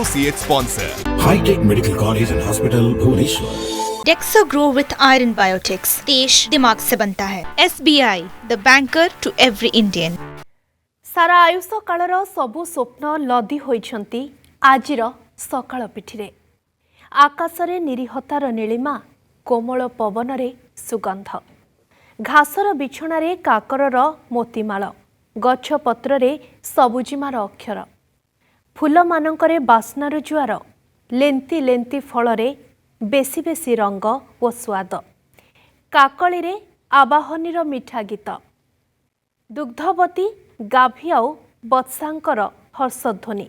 Associate sponsor. High-Tech Medical College and Hospital, Bhubaneswar. Dexo Grow with Iron Biotics. देश दिमाग से बनता है. SBI, the banker to every Indian. सारा आयुष कालर सबु स्वप्न लदी होइछंती आजिर सकाळ पिठिरे. आकाशरे निरीहतार नीलिमा, कोमल पवनरे सुगंध. घासर बिछणारे काकरर मोतीमाळ, गछ पत्ररे सबुजिमार अक्षर. फूल मानकरे बास्नार जुआर, लेंती लेंती फलरे बेसी बेसी रंग ओ स्वाद. काकळीरे आबाहनीर मिठा गीत. दुग्धवती गाभी आउ बत्सांकर हर्षध्वनि.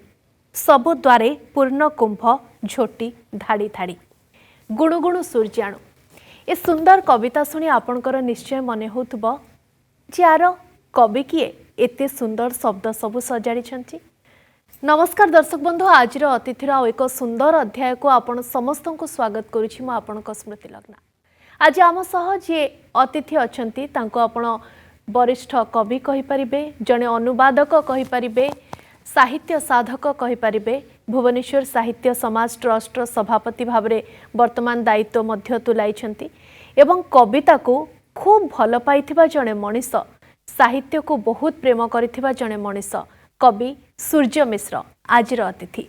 सबु द्वारे पूर्ण कुंभ झोटी धाड़ी धाड़ी. गुणुगुणु सूर्याणु. ए सुंदर कविता शुणी आपणकर निश्चय मन होउथबो जार कवि किए एते सुंदर शब्द सबु सजाड़ी. नमस्कार दर्शक बंधु, आज अतिथिर एक सुंदर अध्याय को आपण समस्त को स्वागत करुछि मु आपणक स्मृति लग्ना. आज आम सह जे अतिथि अछंती तांको आपण वरिष्ठ कवि कहि परिबे, जने अनुवादक कहि परिबे, साहित्य साधक कहि परिबे, भुवनेश्वर साहित्य समाज ट्रस्ट सभापति भावरे वर्तमान दायित्व मध्य तुलाइछंती एवं कविता को खूब भल पाइथिबा जने मनीष, साहित्य को बहुत प्रेम करिथिबा जने मनीष कवि सूर्य मिश्र आजिर अतिथि.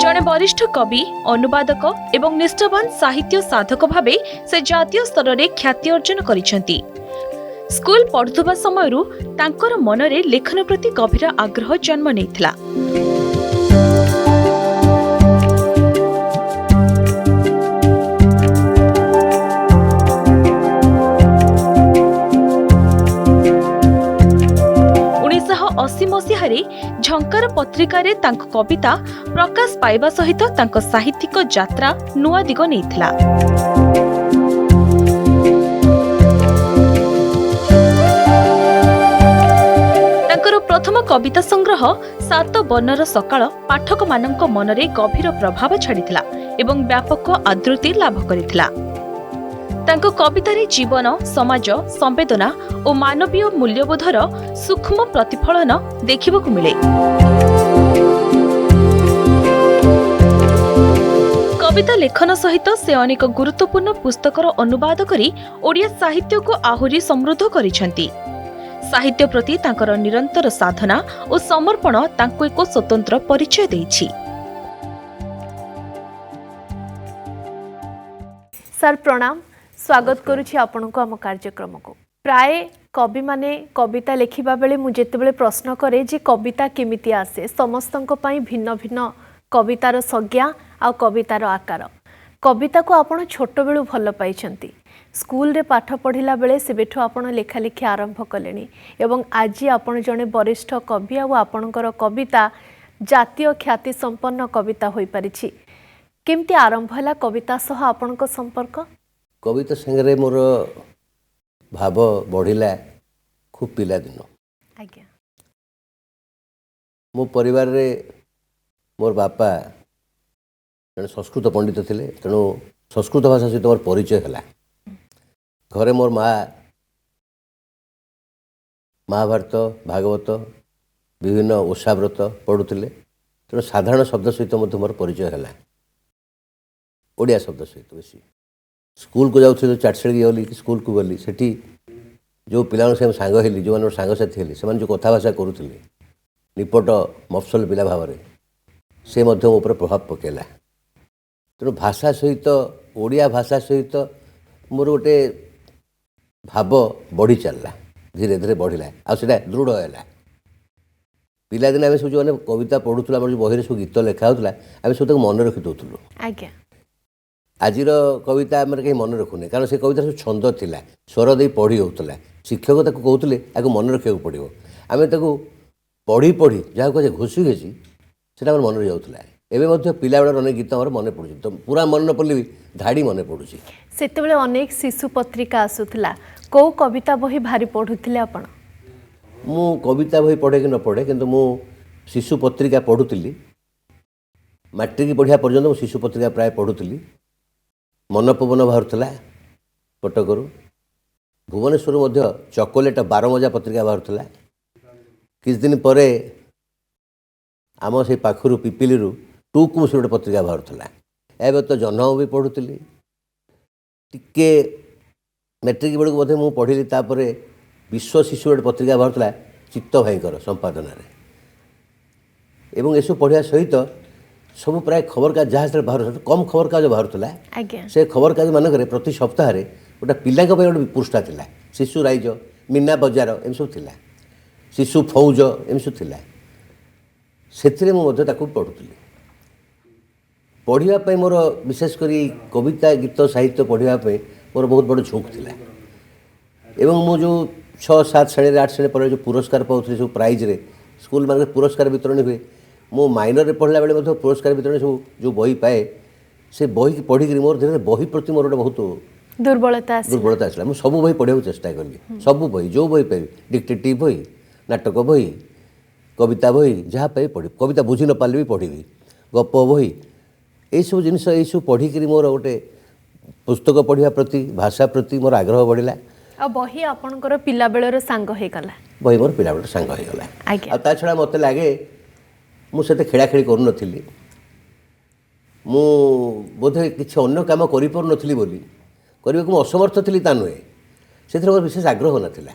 जड़े वरिष्ठ कवि, अनुवादक एवं निष्ठावान साहित्य साधक भावे से जातीय स्तर में ख्याति अर्जन करिसेंती. स्कूल पढ़ुवा समयरु तांकर मनरे लेखन प्रति गभीर आग्रह जन्म नेइथिला. मसीहारे झंकार पत्रिकारे तांको कविता प्रकाश पाइबा सहित तांको साहित्यिक यात्रा नुआ दिग नेइथिला. तांकर प्रथम कविता संग्रह सात वर्णर सकाळ पाठक मानक मनरे गभीर प्रभाव छाड़िथिला एवं व्यापक आदृति लाभ करिथिला. तांको कवितारे जीवन, समाज, संवेदना और मानवीय मूल्यबोधर सूक्ष्म प्रतिफलन देखिबाकु मिले. कविता लेखन सहित से अनेक गुरुत्वपूर्ण पुस्तकर अनुवाद करी ओडिया साहित्य को आहुरी समृद्ध करिसेंती. साहित्य प्रति तांकर निरंतर साधना और समर्पण तांको एक स्वतंत्र परिचय देछि. सर प्रणाम, स्वागत करुछि आपनको आम कार्यक्रम को. प्राय कवि माने कविता लेखिबा बेले मु जेतेबेले प्रश्न करे जे कविता केमिति आसे, समस्तंको पई भिन्न भिन्न कवितार संज्ञा आ कवितार आकार. कविता को आपण छोट बेलु भल पाइछंती. स्कूल रे पाठ पढ़िला बेले सेबेठु आपण लेखा लेखि आरंभ कलेनी एवं आज आपण जने वरिष्ठ कवि आ आपणकर कविता जातीय ख्याति संपन्न कविता होई परिछि. केमति आरंभ हला कविता सह आपणको संपर्क? कविता संगे मोर भाव बढ़िला खूब पिला दिन. आज्ञा. मो परिवार रे मोर बापा जन संस्कृत पंडित थिले, तेणु संस्कृत भाषा सहित मोर परिचय हला. घरे मोर माँ महाभारत, भागवत, विभिन्न ओषाव्रत पढ़ुले, तेणु साधारण शब्द सहित मोर परिचय हला. ओडिया शब्द सहित बेसी. स्कूल को जाऊँ चाटशाड़ी गली स्कूल को गली सेठी जो पिला सांग हेली, जो सांगसाथी हेली, से जो कथा भाषा करुले निपट मफसल पिला भाव से मो प्रभाव पकेला. तेणु भाषा सहित ओडिया भाषा सहित मोर गोटे भाव बढ़ी चलला, धीरे धीरे बढ़ला, आटा दृढ़ है. पिलादिन आम सब जो कविता पढ़ुला, जो बही सब गीत लेखा होता आम सब मन रखी दौलू. आज्ञा. आजिर कविता आम कहीं मन रखुने, कारण से कविता सब छंद थिला, स्वर दे पढ़ी होता. शिक्षक कहते आपको मन रखा पड़ो. आम पढ़ी पढ़ी जहाँ कहे घोषी घोषी से मन रही जाऊला. एवं पिला बेल अनेक गीत मन पड़ू, तो पूरा मन न पड़े भी धाड़ी मन पड़ू. से अनेक शिशु पत्रिका आसूला, कौ कविता बही भारी पढ़ुले आपण? मु कविता बही पढ़े कि न पढ़े, किंतु मु शिशु पत्रिका पढ़ुली. मैट्रिक पढ़िया पर्यंत शिशु पत्रिका प्राय पढ़ुली. मन पवन बाहर କଟକରୁ ଭୁବନେଶ୍ୱରରୁ ମଧ୍ୟ ଚକୋଲେଟ୍ ବାରମଜା ପତ୍ରିକା ବାହାରୁଥିଲା। କିଛି ଦିନ ପରେ ଆମ ସେଇ ପାଖରୁ ପିପିଲିରୁ ଟୁକୁମୁସି ଗୋଟେ ପତ୍ରିକା ବାହାରୁଥିଲା। ଏବେ ତ ଜହ୍ନ ବି ପଢ଼ୁଥିଲି। ଟିକେ ମେଟ୍ରିକ୍ ବେଳକୁ ବୋଧେ ମୁଁ ପଢ଼ିଲି। ତାପରେ ବିଶ୍ୱ ଶିଶୁ ଗୋଟେ ପତ୍ରିକା ବାହାରୁଥିଲା ଚିତ୍ତ ଭାଇଙ୍କର ସମ୍ପାଦନାରେ। ଏବଂ ଏସବୁ ପଢ଼ିବା ସହିତ ସବୁ ପ୍ରାୟ ଖବରକାଗଜ ଯାହା ସେତେବେଳେ ବାହାରୁ କମ୍ ଖବରକାଗଜ ବାହାରୁଥିଲା। ଆଜ୍ଞା ସେ ଖବରକାଗଜ ମାନଙ୍କରେ ପ୍ରତି ସପ୍ତାହରେ ଗୋଟେ ପିଲାଙ୍କ ପାଇଁ ଗୋଟେ ପୃଷ୍ଠା ଥିଲା। ଶିଶୁ ରାଇଜ, ମୀନା ବଜାର ଏମିତି ସବୁ ଥିଲା, ଶିଶୁ ଫୌଜ ଏମିତି ସବୁ ଥିଲା। ସେଥିରେ ମୁଁ ମଧ୍ୟ ତାକୁ ପଢ଼ୁଥିଲି। ପଢ଼ିବା ପାଇଁ ମୋର ବିଶେଷ କରି କବିତା, ଗୀତ, ସାହିତ୍ୟ ପଢ଼ିବା ପାଇଁ ମୋର ବହୁତ ବଡ଼ ଝୁঁକ ଥିଲା। ଏବଂ ମୁଁ ଯେଉଁ 6, 7 ଶ୍ରେଣୀରେ 8 ଶ୍ରେଣୀ ପରେ ଯେଉଁ ପୁରସ୍କାର ପାଉଥିଲି ସବୁ ପ୍ରାଇଜ୍ରେ, ସ୍କୁଲ ମାନଙ୍କରେ ପୁରସ୍କାର ବିତରଣ ହୁଏ। ମୁଁ ମାଇନରରେ ପଢ଼ିଲା ବେଳେ ମଧ୍ୟ ପୁରସ୍କାର ବିତରଣ ସବୁ ଯେଉଁ ବହି ପାଏ, ସେ ବହିକି ପଢ଼ିକିରି ମୋର ଧୀରେ ଧୀରେ ବହି ପ୍ରତି ମୋର ଗୋଟେ ବହୁତ ଦୁର୍ବଳତା ଆସିଲା। ମୁଁ ସବୁ ବହି ପଢ଼ିବାକୁ ଚେଷ୍ଟା କଲି। ସବୁ ବହି, ଯେଉଁ ବହି ପାଇବି, ଡିଟେକ୍ଟିଭ୍ ବହି, ନାଟକ ବହି, କବିତା ବହି, ଯାହା ପାଇ ପଢ଼ିବି। କବିତା ବୁଝି ନ ପାରିଲେ ବି ପଢ଼ିବି। ଗପ ବହି, ଏଇସବୁ ଜିନିଷ ଏଇସବୁ ପଢ଼ିକିରି ମୋର ଗୋଟେ ପୁସ୍ତକ ପଢ଼ିବା ପ୍ରତି, ଭାଷା ପ୍ରତି ମୋର ଆଗ୍ରହ ବଢ଼ିଲା। ଆଉ ବହି ଆପଣଙ୍କର ପିଲାବେଳର ସାଙ୍ଗ ହେଇଗଲା। ବହି ମୋର ପିଲାବେଳର ସାଙ୍ଗ ହେଇଗଲା। ଆଜ୍ଞା ଆଉ ତା ଛଡ଼ା ମୋତେ ଲାଗେ ମୁଁ ସେତେ ଖେଳାଖେଳି କରୁନଥିଲି। ମୁଁ ବୋଧେ କିଛି ଅନ୍ୟ କାମ କରିପାରୁନଥିଲି ବୋଲି, କରିବାକୁ ମୁଁ ଅସମର୍ଥ ଥିଲି ତା ନୁହେଁ, ସେଥିରେ ମୋର ବିଶେଷ ଆଗ୍ରହ ନଥିଲା।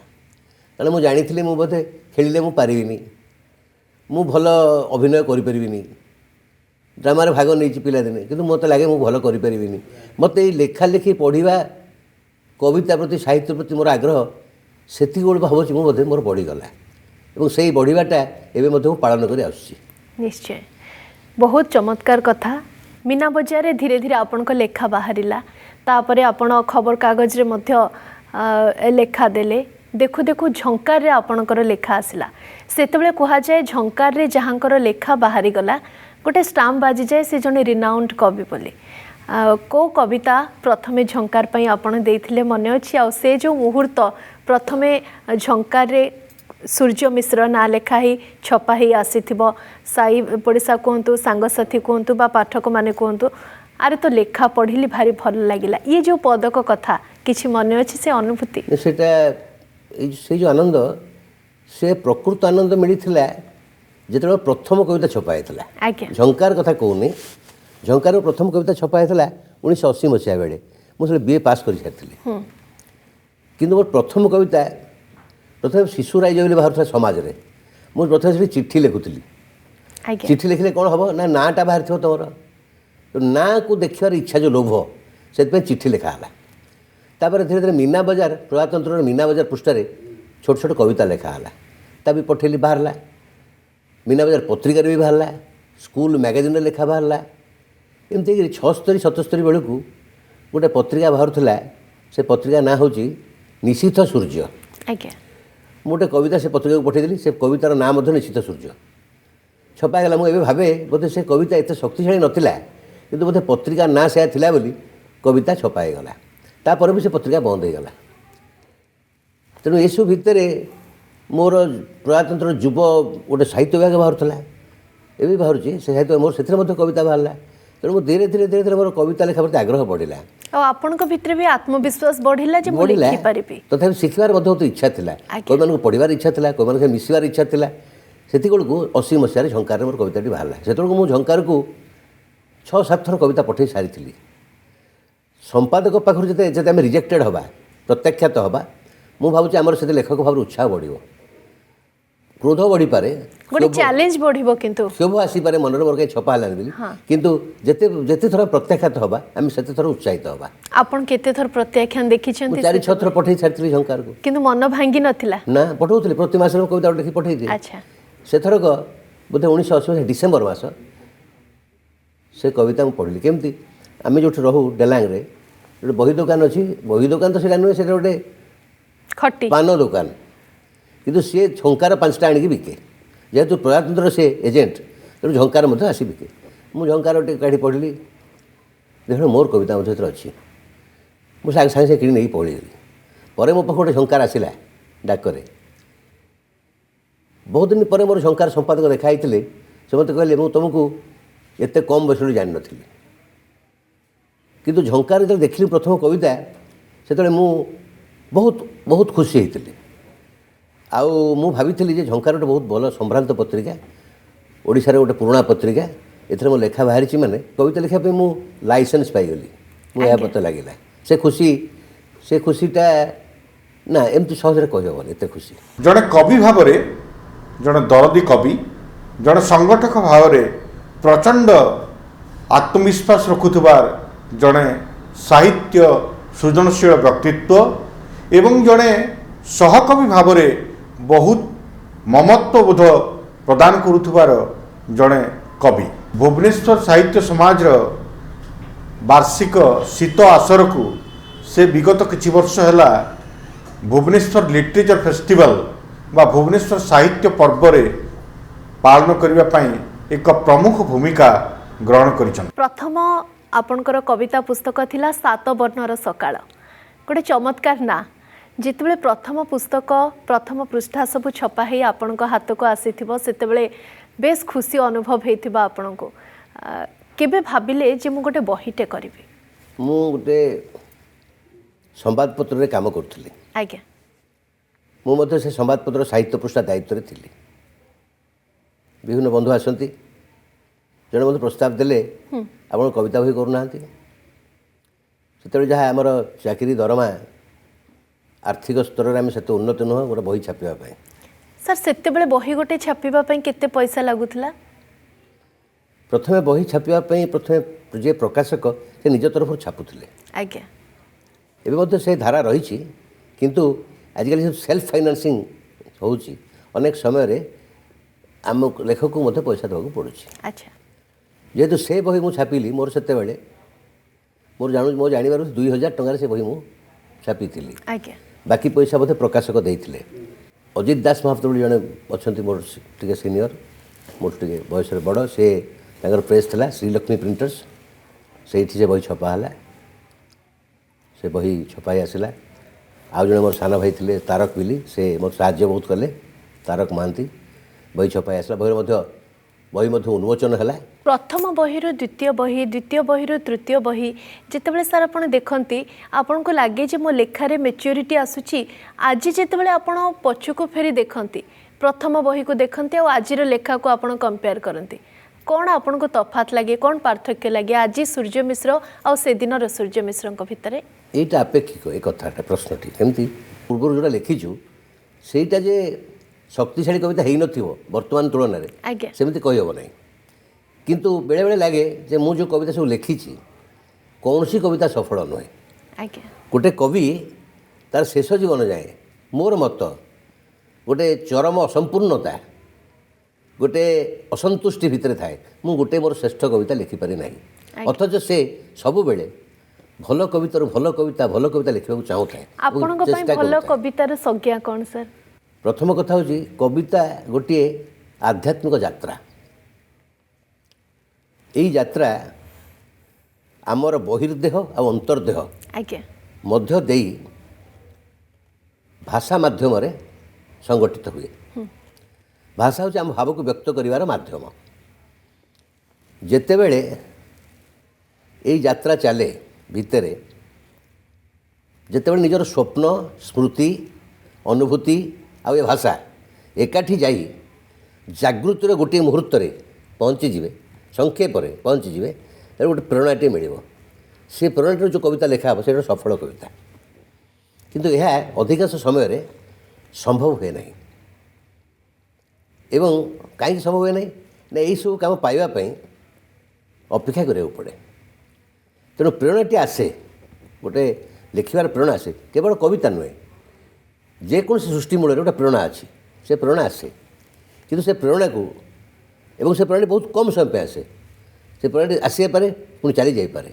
କାରଣ ମୁଁ ଜାଣିଥିଲି ମୁଁ ବୋଧେ ଖେଳିଲେ ମୁଁ ପାରିବିନି, ମୁଁ ଭଲ ଅଭିନୟ କରିପାରିବିନି। ଡ୍ରାମାରେ ଭାଗ ନେଇଛି ପିଲାଦିନେ, କିନ୍ତୁ ମୋତେ ଲାଗେ ମୁଁ ଭଲ କରିପାରିବିନି। ମୋତେ ଏଇ ଲେଖାଲେଖି, ପଢ଼ିବା, କବିତା ପ୍ରତି, ସାହିତ୍ୟ ପ୍ରତି ମୋର ଆଗ୍ରହ ସେତିକି ବେଳେ ଭାବୁଛି ମୁଁ ବୋଧେ ମୋର ବଢ଼ିଗଲା। ଏବଂ ସେଇ ବଢ଼ିବାଟା ଏବେ ମଧ୍ୟ ମୁଁ ପାଳନ କରି ଆସୁଛି। ନିଶ୍ଚୟ, ବହୁତ ଚମତ୍କାର କଥା। ମୀନା ବଜାରରେ ଧୀରେ ଧୀରେ ଆପଣଙ୍କ ଲେଖା ବାହାରିଲା। ତାପରେ ଆପଣ ଖବରକାଗଜରେ ମଧ୍ୟ ଲେଖା ଦେଲେ। ଦେଖୁ ଦେଖୁ ଝଙ୍କାରରେ ଆପଣଙ୍କର ଲେଖା ଆସିଲା। ସେତେବେଳେ କୁହାଯାଏ ଝଙ୍କାରରେ ଯାହାଙ୍କର ଲେଖା ବାହାରିଗଲା ଗୋଟେ ଷ୍ଟାମ୍ପ ବାଜିଯାଏ, ସେ ଜଣେ ରିନାଉଣ୍ଡ କବି ବୋଲି। କେଉଁ କବିତା ପ୍ରଥମେ ଝଙ୍କାର ପାଇଁ ଆପଣ ଦେଇଥିଲେ ମନେ ଅଛି? ଆଉ ସେ ଯେଉଁ ମୁହୂର୍ତ୍ତ ପ୍ରଥମେ ଝଙ୍କାରରେ ସୂର୍ଯ୍ୟ ମିଶ୍ର ନାଁ ଲେଖା ହେଇ ଛପା ହେଇ ଆସିଥିବ, ସାଇ ପଡ଼ିଶା କୁହନ୍ତୁ, ସାଙ୍ଗସାଥି କୁହନ୍ତୁ ବା ପାଠକମାନେ କୁହନ୍ତୁ, ଆରେ ତ ଲେଖା ପଢ଼ିଲି, ଭାରି ଭଲ ଲାଗିଲା, ଇଏ ଯେଉଁ ପଦକ କଥା କିଛି ମନେ ଅଛି ସେ ଅନୁଭୂତି? ସେଇଟା ସେଇ ଯେଉଁ ଆନନ୍ଦ, ସେ ପ୍ରକୃତ ଆନନ୍ଦ ମିଳିଥିଲା ଯେତେବେଳେ ପ୍ରଥମ କବିତା ଛପା ହେଇଥିଲା। ଆଜ୍ଞା ଝଙ୍କାର କଥା କହୁନି, ଝଙ୍କାରର ପ୍ରଥମ କବିତା ଛପା ହେଇଥିଲା 1980 ମସିହା ବେଳେ। ମୁଁ ସେବେଳେ BA ପାସ୍ କରିସାରିଥିଲି। କିନ୍ତୁ ମୋର ପ୍ରଥମ କବିତା ପ୍ରଥମେ ଶିଶୁ ରାଇଜ ବୋଲି ବାହାରୁଥିଲା ସମାଜରେ। ମୁଁ ପ୍ରଥମେ ସେଠି ଚିଠି ଲେଖୁଥିଲି। ଆଜ୍ଞା ଚିଠି ଲେଖିଲେ କ'ଣ ହେବ ନା, ନାଁଟା ବାହାରିଥିବ ତୁମର, ନାଁକୁ ଦେଖିବାର ଇଚ୍ଛା ଯେଉଁ ଲୋଭ, ସେଥିପାଇଁ ଚିଠି ଲେଖା ହେଲା। ତାପରେ ଧୀରେ ଧୀରେ ମୀନା ବଜାର, ପ୍ରଜାତନ୍ତ୍ରର ମୀନା ବଜାର ପୃଷ୍ଠାରେ ଛୋଟ ଛୋଟ କବିତା ଲେଖା ହେଲା। ତା ବି ପଠେଇଲି, ବାହାରିଲା। ମୀନା ବଜାର ପତ୍ରିକାରେ ବି ବାହାରିଲା, ସ୍କୁଲ ମ୍ୟାଗାଜିନ୍ରେ ଲେଖା ବାହାରିଲା। ଏମିତି ହେଇକି 76, 77 ବେଳକୁ ଗୋଟେ ପତ୍ରିକା ବାହାରୁଥିଲା। ସେ ପତ୍ରିକା ନାଁ ହେଉଛି ନିଶୀଥ ସୂର୍ଯ୍ୟ। ଆଜ୍ଞା ମୁଁ ଗୋଟେ କବିତା ସେ ପତ୍ରିକାକୁ ପଠାଇଦେଲି। ସେ କବିତାର ନାଁ ମଧ୍ୟ ନିଶୀଥ ସୂର୍ଯ୍ୟ ଛପା ହେଇଗଲା। ମୁଁ ଏବେ ଭାବେ ବୋଧେ ସେ କବିତା ଏତେ ଶକ୍ତିଶାଳୀ ନଥିଲା, କିନ୍ତୁ ବୋଧେ ପତ୍ରିକା ନାଁ ସେୟା ଥିଲା ବୋଲି କବିତା ଛପା ହେଇଗଲା। ତାପରେ ବି ସେ ପତ୍ରିକା ବନ୍ଦ ହେଇଗଲା। ତେଣୁ ଏସବୁ ଭିତରେ ମୋର ପ୍ରଜାତନ୍ତ୍ର ଯୁବ ଗୋଟେ ସାହିତ୍ୟ ବିଭାଗ ବାହାରୁଥିଲା, ଏବେ ବାହାରୁଛି ସେ ସାହିତ୍ୟ, ମୋର ସେଥିରେ ମଧ୍ୟ କବିତା ବାହାରିଲା। ତେଣୁ ମୁଁ ଧୀରେ ଧୀରେ ଧୀରେ ଧୀରେ ମୋର କବିତା ଲେଖା ପ୍ରତି ଆଗ୍ରହ ବଢ଼ିଲା। ଆଉ ଆପଣଙ୍କ ଭିତରେ ବି ଆତ୍ମବିଶ୍ୱାସ ବଢ଼ିଲା ଯେ ମୁଁ ଲେଖିପାରିବି। ତଥାପି ଶିଖିବାର ମଧ୍ୟ ବହୁତ ଇଚ୍ଛା ଥିଲା। କବିମାନଙ୍କୁ ପଢ଼ିବାର ଇଚ୍ଛା ଥିଲା, କବିମାନଙ୍କ ସହିତ ମିଶିବାର ଇଚ୍ଛା ଥିଲା। ସେତିକିବେଳକୁ 80 ମସିହାରେ ଝଙ୍କାରରେ ମୋର କବିତାଟି ବାହାରିଲା। ସେତେବେଳକୁ ମୁଁ ଝଙ୍କାରକୁ 6-7 ଥର କବିତା ପଠାଇ ସାରିଥିଲି। ସମ୍ପାଦକ ପାଖରୁ ଯେତେ ଆମେ ରିଜେକ୍ଟେଡ଼ ହେବା, ପ୍ରତ୍ୟାଖ୍ୟାତ ହେବା, ମୁଁ ଭାବୁଛି ଆମର ସେତେ ଲେଖକ ଭାବରେ ଉତ୍ସାହ ବଢ଼ିବ, କ୍ରୋଧ ବଢ଼ିପାରେ, ଗୋଟେ ଚ୍ୟାଲେଞ୍ଜ ବଢ଼ିବ, କିନ୍ତୁ କ୍ଷୋଭ ଆସିପାରେ ମନରେ, ମୋର କାହିଁ ଛପା ହେଲାନି ବୋଲି। କିନ୍ତୁ ଯେତେ ଥର ପ୍ରତ୍ୟାଖ୍ୟାତ ହେବା, ଆମେ ସେତେ ଥର ଉତ୍ସାହିତ ହେବା। ଆପଣ କେତେ ଥର ପ୍ରତ୍ୟାଖ୍ୟାନ ଦେଖିଛନ୍ତି? 4-6 ଥର ପଠାଇ ସାରିଥିଲି ଝଙ୍କାରକୁ। କିନ୍ତୁ ମନ ଭାଙ୍ଗି ନଥିଲା? ନା, ପଠାଉଥିଲି। ପ୍ରତି ମାସରେ ମୁଁ କବିତା ଲେଖି ପଠାଇଦିଏ। ଆଚ୍ଛା, ସେଥରକ ବୋଧେ 1980 ଡିସେମ୍ବର ମାସ ସେ କବିତା ମୁଁ ପଢ଼ିଲି। କେମିତି, ଆମେ ଯେଉଁଠି ରହୁ ଡେଲାଙ୍ଗରେ ଗୋଟେ ବହି ଦୋକାନ ଅଛି। ବହି ଦୋକାନ ତ ସେଇଟା ନୁହେଁ, ସେଇଟା ଗୋଟେ ଖଟି ପାନ ଦୋକାନ। କିନ୍ତୁ ସିଏ ଝଙ୍କାର 5ଟା ଆଣିକି ବିକେ। ଯେହେତୁ ପ୍ରଜାତନ୍ତ୍ରର ସେ ଏଜେଣ୍ଟ, ତେଣୁ ଝଙ୍କାର ମଧ୍ୟ ଆସି ବିକେ। ମୁଁ ଝଙ୍କାର ଟିକେ କାଢ଼ି ପଢ଼ିଲି, ଦେଖିଲି ମୋର କବିତା ମଧ୍ୟ ସେଥିରେ ଅଛି। ମୁଁ ସାଙ୍ଗେ ସାଙ୍ଗେ କିଣି ନେଇକି ପଳେଇଲି। ପରେ ମୋ ପାଖକୁ ଗୋଟେ ଝଙ୍କାର ଆସିଲା ଡାକରେ। ବହୁତ ଦିନ ପରେ ମୋର ଝଙ୍କାର ସମ୍ପାଦକ ଦେଖା ହେଇଥିଲେ। ସେ ମୋତେ କହିଲେ, ମୁଁ ତୁମକୁ ଏତେ କମ୍ ବୟସରୁ ଜାଣିନଥିଲି, କିନ୍ତୁ ଝଙ୍କାର ଯେତେବେଳେ ଦେଖିଲି ପ୍ରଥମ କବିତା, ସେତେବେଳେ ମୁଁ ବହୁତ ବହୁତ ଖୁସି ହେଇଥିଲି। ଆଉ ମୁଁ ଭାବିଥିଲି ଯେ ଝଙ୍କାର ଗୋଟେ ବହୁତ ଭଲ ସମ୍ଭ୍ରାନ୍ତ ପତ୍ରିକା, ଓଡ଼ିଶାର ଗୋଟେ ପୁରୁଣା ପତ୍ରିକା, ଏଥିରେ ମୋ ଲେଖା ବାହାରିଛି ମାନେ କବିତା ଲେଖିବା ପାଇଁ ମୁଁ ଲାଇସେନ୍ସ ପାଇଗଲି। ମୁଁ ଏହା ମୋତେ ଲାଗିଲା ସେ ଖୁସିଟା ନା ଏମିତି ସହଜରେ କହିହେବନି, ଏତେ ଖୁସି। ଜଣେ କବି ଭାବରେ, ଜଣେ ଦରଦୀ କବି, ଜଣେ ସଂଗଠକ ଭାବରେ ପ୍ରଚଣ୍ଡ ଆତ୍ମବିଶ୍ୱାସ ରଖୁଥିବା ଜଣେ ସାହିତ୍ୟ ସୃଜନଶୀଳ ବ୍ୟକ୍ତିତ୍ୱ ଏବଂ ଜଣେ ସହକବି ଭାବରେ ବହୁତ ମମତ୍ୱବୋଧ ପ୍ରଦାନ କରୁଥିବାର ଜଣେ କବି। ଭୁବନେଶ୍ୱର ସାହିତ୍ୟ ସମାଜର ବାର୍ଷିକ ଶୀତ ଆସରକୁ ସେ ବିଗତ କିଛି ବର୍ଷ ହେଲା ଭୁବନେଶ୍ୱର ଲିଟରେଚର ଫେଷ୍ଟିଭାଲ ବା ଭୁବନେଶ୍ୱର ସାହିତ୍ୟ ପର୍ବରେ ପାଳନ କରିବା ପାଇଁ ଏକ ପ୍ରମୁଖ ଭୂମିକା ଗ୍ରହଣ କରିଛନ୍ତି। ପ୍ରଥମ ଆପଣଙ୍କର କବିତା ପୁସ୍ତକ ଥିଲା ସାତ ବର୍ଣ୍ଣର ସକାଳ, ଗୋଟେ ଚମତ୍କାର ନା। ଯେତେବେଳେ ପ୍ରଥମ ପୁସ୍ତକ ପ୍ରଥମ ପୃଷ୍ଠା ସବୁ ଛପା ହେଇ ଆପଣଙ୍କ ହାତକୁ ଆସିଥିବ ସେତେବେଳେ ବେଶ ଖୁସି ଅନୁଭବ ହେଇଥିବ ଆପଣଙ୍କୁ। କେବେ ଭାବିଲେ ଯେ ମୁଁ ଗୋଟେ ବହିଟେ କରିବି? ମୁଁ ଗୋଟେ ସମ୍ବାଦପତ୍ରରେ କାମ କରୁଥିଲି। ଆଜ୍ଞା। ମୁଁ ମଧ୍ୟ ସେ ସମ୍ବାଦପତ୍ର ସାହିତ୍ୟ ପୃଷ୍ଠା ଦାୟିତ୍ୱରେ ଥିଲି। ବିଭିନ୍ନ ବନ୍ଧୁ ଆସନ୍ତି, ଜଣେ ମୋତେ ପ୍ରସ୍ତାବ ଦେଲେ ଆପଣ କବିତା ବହି କରୁନାହାନ୍ତି। ସେତେବେଳେ ଯାହା ଆମର ଚାକିରି ଦରମା ଆର୍ଥିକ ସ୍ତରରେ ଆମେ ସେତେ ଉନ୍ନତ ନୁହଁ ଗୋଟେ ବହି ଛାପିବା ପାଇଁ। ସାର୍ ସେତେବେଳେ ବହି ଗୋଟେ ଛାପିବା ପାଇଁ କେତେ ପଇସା ଲାଗୁଥିଲା? ପ୍ରଥମେ ବହି ଛାପିବା ପାଇଁ ପ୍ରଥମେ ଯିଏ ପ୍ରକାଶକ ସେ ନିଜ ତରଫରୁ ଛାପୁଥିଲେ। ଆଜ୍ଞା। ଏବେ ମଧ୍ୟ ସେ ଧାରା ରହିଛି, କିନ୍ତୁ ଆଜିକାଲି ସବୁ ସେଲ୍ଫ ଫାଇନାନ୍ସିଂ ହେଉଛି, ଅନେକ ସମୟରେ ଆମ ଲେଖକକୁ ମଧ୍ୟ ପଇସା ଦେବାକୁ ପଡ଼ୁଛି। ଆଚ୍ଛା। ଯେହେତୁ ସେ ବହି ମୁଁ ଛାପିଲି, ମୋର ସେତେବେଳେ ମୋ ଜାଣିବାରୁ 2000 ଟଙ୍କାରେ ସେ ବହି ମୁଁ ଛାପିଥିଲି। ଆଜ୍ଞା। ବାକି ପଇସା ବୋଧେ ପ୍ରକାଶକ ଦେଇଥିଲେ। ଅଜିତ ଦାସ ମହାପାତ୍ର ବୋଲି ଜଣେ ଅଛନ୍ତି, ମୋର ଟିକେ ସିନିୟର, ମୋର ଟିକେ ବୟସରେ ବଡ଼। ସେ ତାଙ୍କର ପ୍ରେସ୍ ଥିଲା ଶ୍ରୀଲକ୍ଷ୍ମୀ ପ୍ରିଣ୍ଟର୍ସ, ସେଇଠି ସେ ବହି ଛପା ହେଲା। ସେ ବହି ଛପା ହେଇ ଆସିଲା। ଆଉ ଜଣେ ମୋର ସାନ ଭାଇ ଥିଲେ ତାରକ ବିଲି, ସେ ମୋର ସାହାଯ୍ୟ ବହୁତ କଲେ, ତାରକ ମହାନ୍ତି। ବହି ଛପା ହେଇ ଆସିଲା। ବହି ମଧ୍ୟ ଉନ୍ମୋଚନ ହେଲା। ପ୍ରଥମ ବହିରୁ ଦ୍ୱିତୀୟ ବହି, ଦ୍ୱିତୀୟ ବହିରୁ ତୃତୀୟ ବହି ଯେତେବେଳେ ସାର୍ ଆପଣ ଦେଖନ୍ତି ଆପଣଙ୍କୁ ଲାଗେ ଯେ ମୋ ଲେଖାରେ ମ୍ୟାଚ୍ୟୁରିଟି ଆସୁଛି। ଆଜି ଯେତେବେଳେ ଆପଣ ପଛକୁ ଫେରି ଦେଖନ୍ତି, ପ୍ରଥମ ବହିକୁ ଦେଖନ୍ତି ଆଉ ଆଜିର ଲେଖାକୁ ଆପଣ କମ୍ପେୟାର କରନ୍ତି, କ'ଣ ଆପଣଙ୍କୁ ତଫାତ୍ ଲାଗେ, କ'ଣ ପାର୍ଥକ୍ୟ ଲାଗେ ଆଜି ସୂର୍ଯ୍ୟ ମିଶ୍ର ଆଉ ସେଦିନର ସୂର୍ଯ୍ୟ ମିଶ୍ରଙ୍କ ଭିତରେ? এইটা আপেক্ষিক এই কথাটা প্রশ্নটি এমতি পূর্বରୁ যেটা লিখিছু সেইটা যে শক্তিশালী কবিতা হইনথিব বর্তমান তুলনায় আজ্ঞা। সেମିତି କହିହେବ ନାହିଁ। କିନ୍ତୁ ବେଳେବେଳେ ଲାଗେ ଯେ ମୁଁ ଯେଉଁ କବିତା ସବୁ ଲେଖିଛି କୌଣସି କବିତା ସଫଳ ନୁହେଁ। ଆଜ୍ଞା। ଗୋଟେ କବି ତାର ଶେଷ ଜୀବନ ଯାଏ, ମୋର ମତ, ଗୋଟେ ଚରମ ଅସମ୍ପୂର୍ଣ୍ଣତା, ଗୋଟେ ଅସନ୍ତୁଷ୍ଟି ଭିତରେ ଥାଏ। ମୁଁ ଗୋଟେ ମୋର ଶ୍ରେଷ୍ଠ କବିତା ଲେଖିପାରି ନାହିଁ, ଅଥଚ ସେ ସବୁବେଳେ ଭଲ କବିତାରୁ ଭଲ କବିତା ଲେଖିବାକୁ ଚାହୁଁଥାଏ। ଆପଣଙ୍କ ପାଇଁ ଭଲ କବିତାର ସଂଜ୍ଞା କ'ଣ ସାର୍? ପ୍ରଥମ କଥା ହେଉଛି କବିତା ଗୋଟିଏ ଆଧ୍ୟାତ୍ମିକ ଯାତ୍ରା। ଏଇ ଯାତ୍ରା ଆମର ବହିର୍ଦେହ ଆଉ ଅନ୍ତର୍ଦେହ ଆଜ୍ଞା ମଧ୍ୟ ଦେଇ ଭାଷା ମାଧ୍ୟମରେ ସଂଗଠିତ ହୁଏ। ଭାଷା ହେଉଛି ଆମ ଭାବକୁ ବ୍ୟକ୍ତ କରିବାର ମାଧ୍ୟମ। ଯେତେବେଳେ ଏଇ ଯାତ୍ରା ଚାଲେ ଭିତରେ, ଯେତେବେଳେ ନିଜର ସ୍ୱପ୍ନ, ସ୍ମୃତି, ଅନୁଭୂତି ଆଉ ଏ ଭାଷା ଏକାଠି ଯାଇ ଜାଗୃତିର ଗୋଟିଏ ମୁହୂର୍ତ୍ତରେ ପହଞ୍ଚିଯିବେ, ସଂକ୍ଷେପରେ ପହଞ୍ଚିଯିବେ, ତାର ଗୋଟେ ପ୍ରେରଣାଟିଏ ମିଳିବ। ସେ ପ୍ରେରଣାଟିର ଯେଉଁ କବିତା ଲେଖା ହେବ ସେଇଟା ସଫଳ କବିତା। କିନ୍ତୁ ଏହା ଅଧିକାଂଶ ସମୟରେ ସମ୍ଭବ ହୁଏ ନାହିଁ। ଏବଂ କାହିଁକି ସମ୍ଭବ ହୁଏ ନାହିଁ ନା ଏହିସବୁ କାମ ପାଇବା ପାଇଁ ଅପେକ୍ଷା କରିବାକୁ ପଡ଼େ। ତେଣୁ ପ୍ରେରଣାଟି ଆସେ, ଗୋଟେ ଲେଖିବାର ପ୍ରେରଣା ଆସେ, କେବଳ କବିତା ନୁହେଁ, ଯେକୌଣସି ସୃଷ୍ଟି ମୂଳରେ ଗୋଟେ ପ୍ରେରଣା ଅଛି, ସେ ପ୍ରେରଣା ଆସେ। କିନ୍ତୁ ସେ ପ୍ରେରଣାକୁ, ଏବଂ ସେ ପ୍ରେରଣାଟି ବହୁତ କମ୍ ସମୟ ପାଇଁ ଆସେ, ସେ ପ୍ରେରଣାଟି ଆସିଯାଇପାରେ ପୁଣି ଚାଲି ଯାଇପାରେ।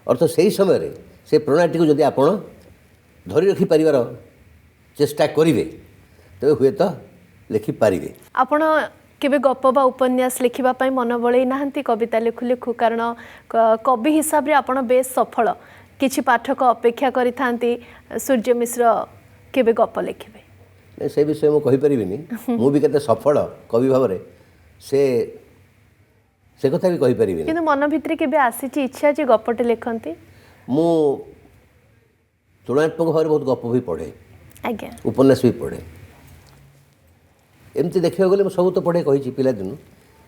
ଅର୍ଥ ସେହି ସମୟରେ ସେ ପ୍ରେରଣାଟିକୁ ଯଦି ଆପଣ ଧରି ରଖିପାରିବାର ଚେଷ୍ଟା କରିବେ ତେବେ ହୁଏତ ଲେଖିପାରିବେ। ଆପଣ କେବେ ଗପ ବା ଉପନ୍ୟାସ ଲେଖିବା ପାଇଁ ମନ ବଳେଇ ନାହାନ୍ତି କବିତା ଲେଖୁ ଲେଖୁ? କାରଣ କବି ହିସାବରେ ଆପଣ ବେଶ ସଫଳ। କିଛି ପାଠକ ଅପେକ୍ଷା କରିଥାନ୍ତି ସୂର୍ଯ୍ୟ ମିଶ୍ର କେବେ ଗପ ଲେଖିବେ। ସେ ବିଷୟ ମୁଁ କହିପାରିବିନି। ମୁଁ ବି କେତେ ସଫଳ କବି ଭାବରେ ସେ କଥା ବି କହିପାରିବିନି। କିନ୍ତୁ ମନ ଭିତରେ କେବେ ଆସିଛି ଇଚ୍ଛା ଯେ ଗପଟେ ଲେଖନ୍ତି? ମୁଁ ତୁଳନାତ୍ମକ ଭାବରେ ବହୁତ ଗପ ବି ପଢ଼େ, ଆଜ୍ଞା ଉପନ୍ୟାସ ବି ପଢ଼େ। ଏମିତି ଦେଖିବାକୁ ଗଲେ ମୁଁ ସବୁ ତ ପଢ଼େ କହିଛି ପିଲାଦିନୁ।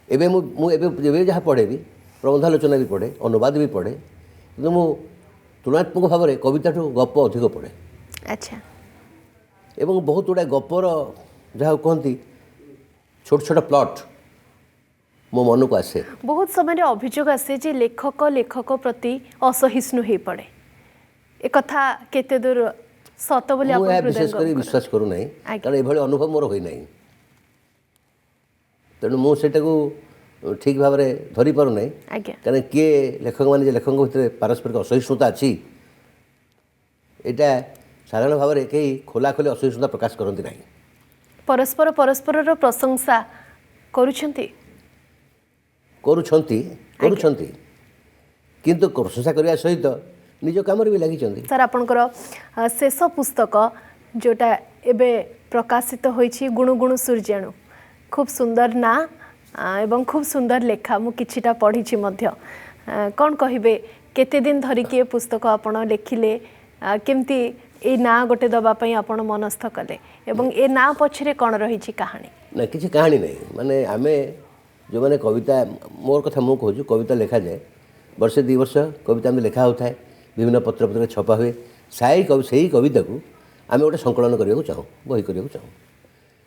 ଏବେ ମୁଁ ଏବେ ଯାହା ପଢ଼େ ବି ପ୍ରବନ୍ଧାଲୋଚନା ବି ପଢ଼େ, ଅନୁବାଦ ବି ପଢ଼େ, କିନ୍ତୁ ମୁଁ ତୁଳନାତ୍ମକ ଭାବରେ କବିତାଠୁ ଗପ ଅଧିକ ପଢ଼େ। ଆଚ୍ଛା ଏବଂ ବହୁତ ଗୁଡ଼ାଏ ଗପର ଯାହାକୁ କୁହନ୍ତି ଛୋଟ ଛୋଟ ପ୍ଲଟ୍ ମୋ ମନକୁ ଆସେ। ବହୁତ ସମୟରେ ଅଭିଯୋଗ ଆସେ ଯେ ଲେଖକ ପ୍ରତି ଅସହିଷ୍ଣୁ ହୋଇପଡ଼େ, ଏକଥା କେତେ ଦୂର ସତ ବୋଲି ମୁଁ ଆପଣ ଏହା ବିଶେଷ କରି ହୃଦୟଙ୍ଗମ ବିଶ୍ୱାସ କରୁନାହିଁ, ଆଜ୍ଞା। କାରଣ ଏଭଳି ଅନୁଭବ ମୋର ହୋଇନାହିଁ। ତେଣୁ ମୁଁ ସେଇଟାକୁ ଠିକ୍ ଭାବରେ ଧରିପାରୁନାହିଁ। ଆଜ୍ଞା କାରଣ କିଏ ଲେଖକମାନେ ଯେ ଲେଖକଙ୍କ ଭିତରେ ପାରସ୍ପରିକ ଅସହିଷ୍ଣୁତା ଅଛି, ଏଇଟା ସାଧାରଣ ଭାବରେ କେହି ଖୋଲାଖୋଲି ଅସହିଷ୍ଣୁତା ପ୍ରକାଶ କରନ୍ତି ନାହିଁ। ପରସ୍ପରର ପ୍ରଶଂସା କରୁଛନ୍ତି କିନ୍ତୁ ପ୍ରଶଂସା କରିବା ସହିତ ନିଜ କାମରେ ବି ଲାଗିଛନ୍ତି। ସାର୍ ଆପଣଙ୍କର ଶେଷ ପୁସ୍ତକ ଯେଉଁଟା ଏବେ ପ୍ରକାଶିତ ହୋଇଛି ଗୁଣୁଗୁଣୁ ସୂର୍ଯ୍ୟାଣୁ, ଖୁବ୍ ସୁନ୍ଦର ନାଁ ଏବଂ ଖୁବ୍ ସୁନ୍ଦର ଲେଖା, ମୁଁ କିଛିଟା ପଢ଼ିଛି ମଧ୍ୟ। କ'ଣ କହିବେ, କେତେ ଦିନ ଧରିକି ଏ ପୁସ୍ତକ ଆପଣ ଲେଖିଲେ, କେମିତି ଏଇ ନାଁ ଗୋଟେ ଦେବା ପାଇଁ ଆପଣ ମନସ୍ଥ କଲେ ଏବଂ ଏ ନାଁ ପଛରେ କ'ଣ ରହିଛି କାହାଣୀ? ନା କିଛି କାହାଣୀ ନାହିଁ, ମାନେ ଆମେ ଯେଉଁମାନେ କବିତା, ମୋର କଥା ମୁଁ କହୁଛି, କବିତା ଲେଖାଯାଏ, ବର୍ଷେ 2 ବର୍ଷ କବିତା ଆମେ ଲେଖା ହେଉଥାଏ, ବିଭିନ୍ନ ପତ୍ରପତ୍ରରେ ଛପା ହୁଏ। ସେଇ କବିତାକୁ ଆମେ ଗୋଟେ ସଂକଳନ କରିବାକୁ ଚାହୁଁ, ବହି କରିବାକୁ ଚାହୁଁ।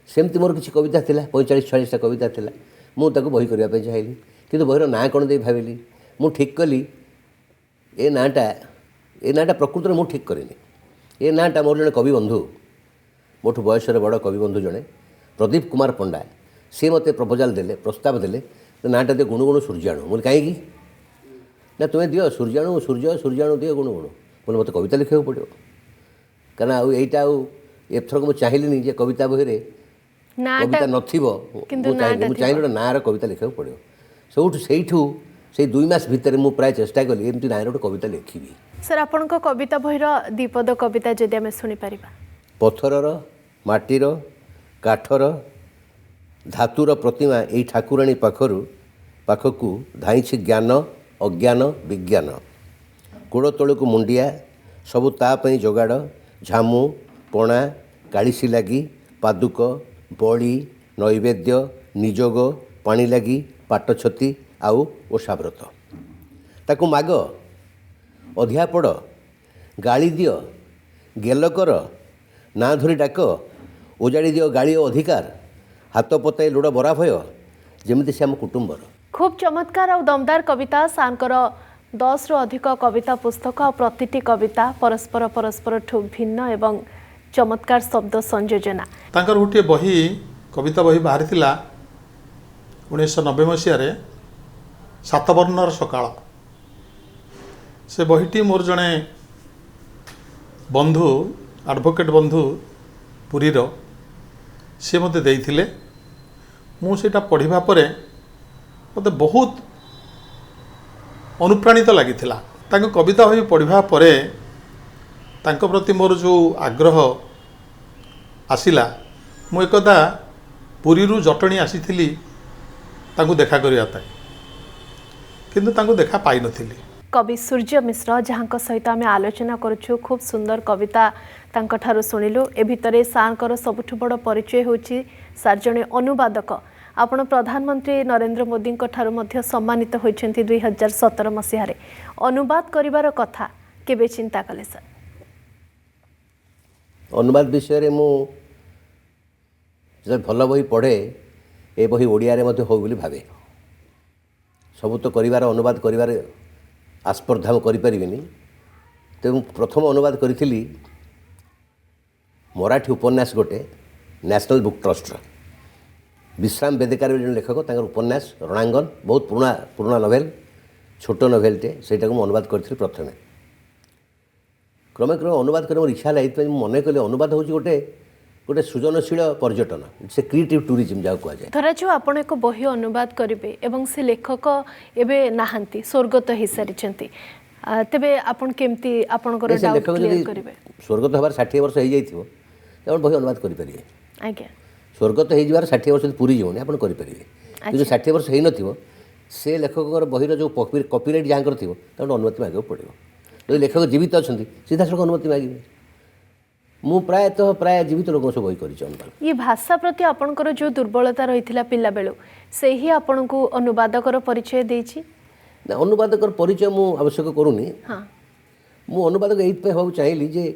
ସେମିତି ମୋର କିଛି କବିତା ଥିଲା, 45-46ଟା କବିତା ଥିଲା। ମୁଁ ତାକୁ ବହି କରିବା ପାଇଁ ଚାହିଁଲି, କିନ୍ତୁ ବହିର ନାଁ କ'ଣ ଦେଇ ଭାବିଲି। ମୁଁ ଠିକ୍ କଲି ଏ ନାଁଟା ପ୍ରକୃତରେ ମୁଁ ଠିକ୍ କରିନି। ଏ ନାଁଟା ମୋର ଜଣେ କବି ବନ୍ଧୁ, ମୋଠୁ ବୟସରେ ବଡ଼ କବି ବନ୍ଧୁ ଜଣେ ପ୍ରଦୀପ କୁମାର ପଣ୍ଡା, ସିଏ ମୋତେ ପ୍ରସ୍ତାବ ଦେଲେ ନାଁଟା ଦିଅ ଗୁଣୁଗୁଣୁ ସୂର୍ଯ୍ୟାଣୁ। ମୁଁ କାହିଁକି ନା ତୁମେ ଦିଅ ସୂର୍ଯ୍ୟାଣୁ ଦିଅ ଗୁଣୁଗୁଣୁ। ବୋଲେ ମୋତେ କବିତା ଲେଖିବାକୁ ପଡ଼ିବ, କାରଣ ଆଉ ଏଥରକ ମୁଁ ଚାହିଁଲିନି ଯେ କବିତା ବହିରେ କବିତା ନଥିବ। ମୁଁ ଚାହିଁଲି ଗୋଟେ ନାଁର କବିତା ଲେଖିବାକୁ ପଡ଼ିବ। ସେଇ 2 ମାସ ଭିତରେ ମୁଁ ପ୍ରାୟ ଚେଷ୍ଟା କଲି ଏମିତି ନାଁରେ ଗୋଟେ କବିତା ଲେଖିବି। ସାର୍ ଆପଣଙ୍କ କବିତା ବହିର ଦ୍ୱିପଦ କବିତା ଯଦି ଆମେ ଶୁଣିପାରିବା। ପଥରର, ମାଟିର, କାଠର, ଧାତୁର ପ୍ରତିମା ଏଇ ଠାକୁରାଣୀ ପାଖକୁ ଧାଇଁଛି ଜ୍ଞାନ, ଅଜ୍ଞାନ, ବିଜ୍ଞାନ। ଗୋଡ଼ ତଳକୁ ମୁଣ୍ଡିଆ, ସବୁ ତା ପାଇଁ ଯୋଗାଡ଼, ଝାମୁ, ପଣା, କାଳିସି ଲାଗି, ପାଦୁକ, ବଳି, ନୈବେଦ୍ୟ, ନିଯୋଗ, ପାଣି ଲାଗି, ପାଟଛତି ଆଉ ଓଷାବ୍ରତ। ତାକୁ ମାଗ, ଅଧିଆ ପଡ଼, ଗାଳି ଦିଅ, ଗେଲ କର, ନାଁ ଧରି ଡାକ, ଓଜାଡ଼ି ଦିଅ ଗାଳି ଓ ଅଧିକାର, ହାତ ପତାଇ ଲୋଡ଼ ବରା ଭୟ, ଯେମିତି ସେ ଆମ କୁଟୁମ୍ବର। ଖୁବ୍ ଚମତ୍କାର ଆଉ ଦମଦାର କବିତା। ସାର୍ଙ୍କର 10ରୁ ଅଧିକ କବିତା ପୁସ୍ତକ, ଆଉ ପ୍ରତିଟି କବିତା ପରସ୍ପରଠୁ ଭିନ୍ନ ଏବଂ ଚମତ୍କାର ଶବ୍ଦ ସଂଯୋଜନା। ତାଙ୍କର ଗୋଟିଏ ବହି, କବିତା ବହି ବାହାରିଥିଲା 1990 ମସିହାରେ, 7 ବର୍ଣ୍ଣର ସକାଳ। ସେ ବହିଟି ମୋର ଜଣେ ବନ୍ଧୁ, ଆଡ଼ଭୋକେଟ୍ ବନ୍ଧୁ ପୁରୀର, ସେ ମୋତେ ଦେଇଥିଲେ। ମୁଁ ସେଇଟା ପଢ଼ିବା ପରେ ମୋତେ ବହୁତ ଅନୁପ୍ରାଣିତ ଲାଗିଥିଲା। ତାଙ୍କ କବିତା ବହି ପଢ଼ିବା ପରେ ତାଙ୍କ ପ୍ରତି ମୋର ଯେଉଁ ଆଗ୍ରହ ଆସିଲା, ମୁଁ ଏକଦା ପୁରୀରୁ ଜଟଣୀ ଆସିଥିଲି ତାଙ୍କୁ ଦେଖା କରିବା ପାଇଁ, କିନ୍ତୁ ତାଙ୍କୁ ଦେଖା ପାଇନଥିଲି। କବି ସୂର୍ଯ୍ୟ ମିଶ୍ର, ଯାହାଙ୍କ ସହିତ ଆମେ ଆଲୋଚନା କରୁଛୁ, ଖୁବ୍ ସୁନ୍ଦର କବିତା ତାଙ୍କଠାରୁ ଶୁଣିଲୁ। ଏ ଭିତରେ ସାର୍ଙ୍କର ସବୁଠୁ ବଡ଼ ପରିଚୟ ହେଉଛି ସାର୍ ଜଣେ ଅନୁବାଦକ। ଆପଣ ପ୍ରଧାନମନ୍ତ୍ରୀ ନରେନ୍ଦ୍ର ମୋଦିଙ୍କ ଠାରୁ ମଧ୍ୟ ସମ୍ମାନିତ ହୋଇଛନ୍ତି 2017 ମସିହାରେ। ଅନୁବାଦ କରିବାର କଥା କେବେ ଚିନ୍ତା କଲେ ସାର୍? ଅନୁବାଦ ବିଷୟରେ ମୁଁ ଯେତେବେଳେ ଭଲ ବହି ପଢ଼େ, ଏ ବହି ଓଡ଼ିଆରେ ମଧ୍ୟ ହଉ ବୋଲି ଭାବେ। ସବୁ ତ ଅନୁବାଦ କରିବାରେ ଆସ୍ପର୍ଦ୍ଧା ମୁଁ କରିପାରିବିନି। ତେଣୁ ପ୍ରଥମ ଅନୁବାଦ କରିଥିଲି ମରାଠୀ ଉପନ୍ୟାସ ଗୋଟେ, ନ୍ୟାସନାଲ୍ ବୁକ୍ ଟ୍ରଷ୍ଟର ବିଶ୍ରାମ ବେଦେକାର ଜଣେ ଲେଖକ, ତାଙ୍କର ଉପନ୍ୟାସ ରଣାଙ୍ଗନ, ବହୁତ ପୁରୁଣା ନଭେଲ, ଛୋଟ ନଭେଲଟେ, ସେଇଟାକୁ ମୁଁ ଅନୁବାଦ କରିଥିଲି ପ୍ରଥମେ। କ୍ରମେ ଅନୁବାଦ କରି ମୋର ଇଚ୍ଛା ହେଲା। ଏଇଥିପାଇଁ ମୁଁ ମନେ କଲି ଅନୁବାଦ ହେଉଛି ଗୋଟେ ସୃଜନଶୀଳ ପର୍ଯ୍ୟଟନ, ସେ କ୍ରିଏଟିଭ୍ ଟୁରିଜିମ୍ ଯାହାକୁ କୁହାଯାଏ। ଧରାଯାଉ ଆପଣ ଏକ ବହି ଅନୁବାଦ କରିବେ ଏବଂ ସେ ଲେଖକ ଏବେ ନାହାନ୍ତି, ସ୍ୱର୍ଗତ ହୋଇସାରିଛନ୍ତି, ତେବେ ଆପଣ କେମିତି ଆପଣଙ୍କର ଡାଉଟ୍ କ୍ଲିୟର କରିବେ? ସ୍ୱର୍ଗତ ହେବାର 60 ବର୍ଷ ହେଇଯାଇଥିବ, ଆପଣ ବହି ଅନୁବାଦ କରିପାରିବେ। ଆଜ୍ଞା, ସ୍ୱର୍ଗତ ହେଇଯିବାର 60 ବର୍ଷ ପୁରୀ ଯିବନି, ଆପଣ କରିପାରିବେ। କିନ୍ତୁ 60 ବର୍ଷ ହେଇନଥିବ, ସେ ଲେଖକଙ୍କର ବହିର ଯେଉଁ କପିରାଇଟ୍ ଯାହାଙ୍କର ଥିବ, ତାଙ୍କୁ ଅନୁମତି ମାଗିବାକୁ ପଡ଼ିବ। ଯଦି ଲେଖକ ଜୀବିତ ଅଛନ୍ତି, ସିଧାସଳଖ ଅନୁମତି ମାଗିବେ। ମୁଁ ପ୍ରାୟ ଜୀବିତ ଲୋକଙ୍କ ସବୁ ବହି କରିଛି ଅନୁବାଦ। ये भाषा प्रति आपणकर जो दुर्बलता रही पिला बेलू से ही आपण को अनुवादकर परिचय देछि ना अनुवादकर परिचय मु आवश्यक करूनी। हाँ मु अनुवादक एइथपे होउ चाहिली जे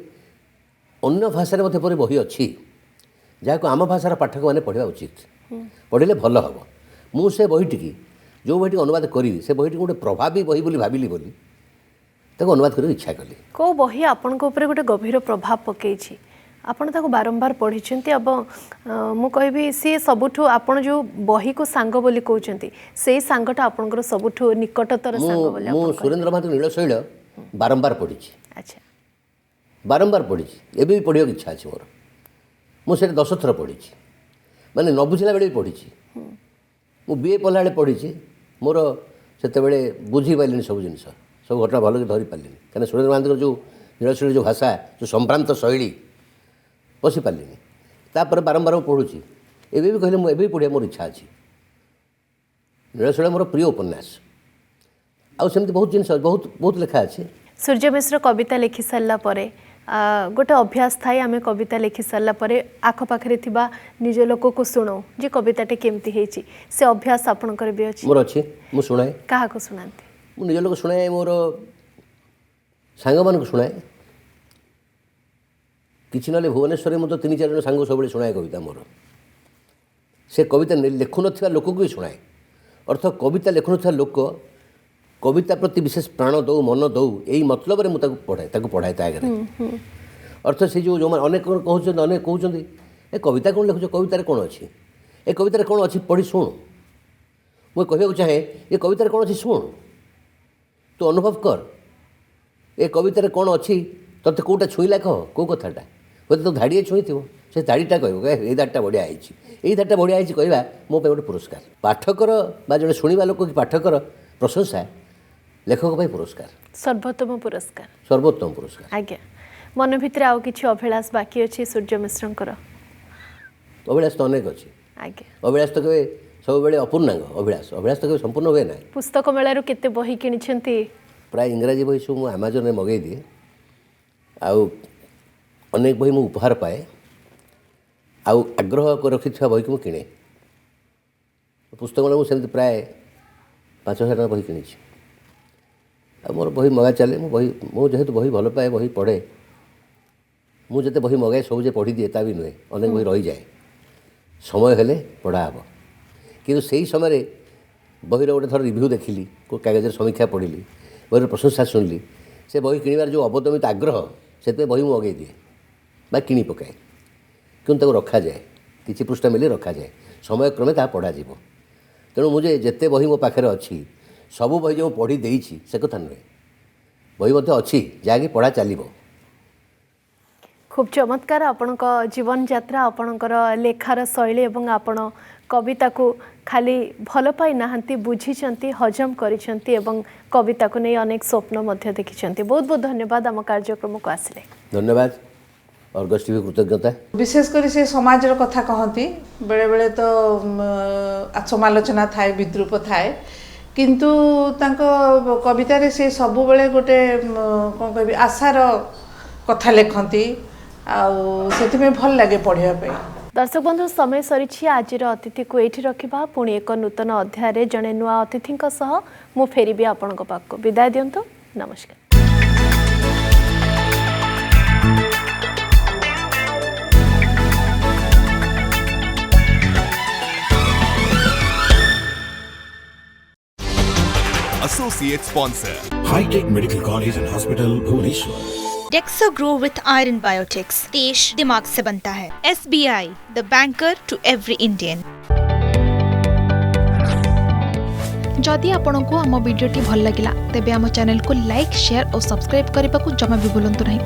अन्य भाषार मते परि बही अछि जाको आम भाषार पाठक माने पढ़िबा उचित पढ़िले भल हबो। मु से बहीटी जो बहीटी अनुवाद करी से बहीटी गोटे प्रभावी बही बोली भाबिली बोली ताको अनुवाद कर इच्छा कली। को बही आपण को ऊपर गोटे गभीर प्रभाव पकई आपण ताको बारंबार पढ़ी अब मु कहबी सी सबुठु आपण जो बही को सांग बोली कहउचंती से सांगटा आपणकर सबुठु निकटतर सांग बोली मु सुरेंद्र महातो नीलशैल बारंबार पढ़ी। अच्छा बारंबार पढ़ी एबे भी पढ़ियो इच्छा अछि मोर। मु से 10 थर पढ़ी माने न बुझिला बेले पढ़ी। मु बीए पढ़ला बेले पढ़ी मोर सेते बेले बुझी पाइलिनी सब जिनिस सब घटना भल कि धरी पारिलिनी कहीं सुरेंद्र महांतर जो नीलशैल जो भाषा जो संभ्रांत शैली बसी पारिलिनी तापर बारंबार पढ़ुची एबे भी कहले मु एबे पढ़िया मोर इच्छा अछि। नीलशैल मोर प्रिय उपन्यास आउ सेमती बहुत जिनिस बहुत लेखा अछि। सूर्य मिश्र कविता लिखि सारला परे गोटे अभ्यास थाए आमे कविता लिखि सारला परे आखपाखरे थिबा निज लोक को सुनो जे कविताटे केमती हेची से अभ्यास आपणकर भी अछि। मोर अछि मु सुनाए काहा को सुनांती मु निज लोक सुनाए मोर सांग मान को सुनाए किछि नले भुवनेश्वर में तो 3-4 जन सांग सब सुनाए कविता मोर से कविता लेखु नथिबा लोक को भी सुनाए अर्थ कविता लेखु नथिबा लोक कविता प्रति विशेष प्राण दौ मन दौ यही मतलब रे मु ताको पढ़ाए ता आगे अर्थ से जो अनेक कहउछन ए कविता कोन लिखुछ कविता कोन अछि ए कविता कोन अछि पढ़ी शुण मु कहबा चाहे ए कविता कोन अछि शुण तू अनुभव कर ए कविता कोन अछि तते कोटा छुईला कह को कथाटा होते तो धाड़िए छुई थो से धाड़ीटा कहबो ए धाड़ीटा बढ़िया आइछि एई धाड़ीटा बढ़िया आइछि कहबा मो पे गोटे पुरस्कार पाठकर बा जने सुनिबा लोक कि पाठकर प्रशंसा लेखक भाई पुरस्कार सर्वोत्तम पुरस्कार आज्ञा मन भितर आउ किछि अभिलाष बाकी अछि सूर्य मिश्रंकर अभिलाष तो अनेक अछि आज्ञा अभिलाष तो केबे सब बेले अपूर्णांग अभिलाष तो केबे संपूर्ण होए ना। पुस्तक मेलारू केते बही किनिछंती प्राय इंग्राजी बही सब अमेजन रे मगै दिए आउ अनेक बही मु उपहार पाए आउ आग्रह को रखिथिबा बही को किणे पुस्तक मेला मु सेमति प्राय 5,000 टका बही किनिछि आ मोर बही मगा चले मु जेहेतु बही भल पाए बही पढ़े मु जते बही मगाए सब जे पढ़ी दिए ता भी नुहे अनेक बही रही जाए समय हेले पढ़ा हम किंतु सेही समय बहीर गोटे थर रिव्यू देखिली को कागज समीक्षा पढ़िली बहीर प्रशंसा शुणिली से बही किणवार जो अबदमित आग्रह से बही मु मगै दिए बा किणी पकाए किंतु रखा जाए किछि पृष्ठ मिले रखा जाए समय क्रमे ता पढ़ा जीवो तेणु मुझे जेते बही मो पाखरे अछि सबु बही जो पढ़ी देइछि से कथा नुहे बही मते अछि जाके पढ़ा चलिबो। खूब चमत्कार आपणक जीवन यात्रा आपणकर लेखार शैली एवं आपण कविता को खाली भल पाई नाहंती बुझी हजम करिसेंती एवं कविता को नहीं अनेक स्वप्न मध्य देखिसेंती। बहुत बहुत धन्यवाद आम कार्यक्रम को आसिले। धन्यवाद अर्गस टीवी कृतज्ञता। विशेषकर से समाज कथा कहती बेले बेले तो समालोचना थाए विद्रूप थाए किंतु तांको कवितारे से सबु बेले गोटे कौन कहबी आशार कथा लेखती आउ भल लगे पढ़िया पे। दर्शक बंधु समय सरी आज अतिथि को एठी रखिबा पुणी एक नूतन अध्याय जड़े नुआ अतिथि मु फेरिबी आपण पाक विदाय दियंतु नमस्कार। Associate sponsor High-Tech Medical College and Hospital, Bhubaneswar. Dexo Grow with Iron Biotics. देश दिमाग से बनता है। SBI, the banker to every Indian. जदि आपंक आम भिडी भल लगा तेब आम चैनल को लाइक शेयर और सब्सक्राइब करने को जमा भी भूलु नहीं।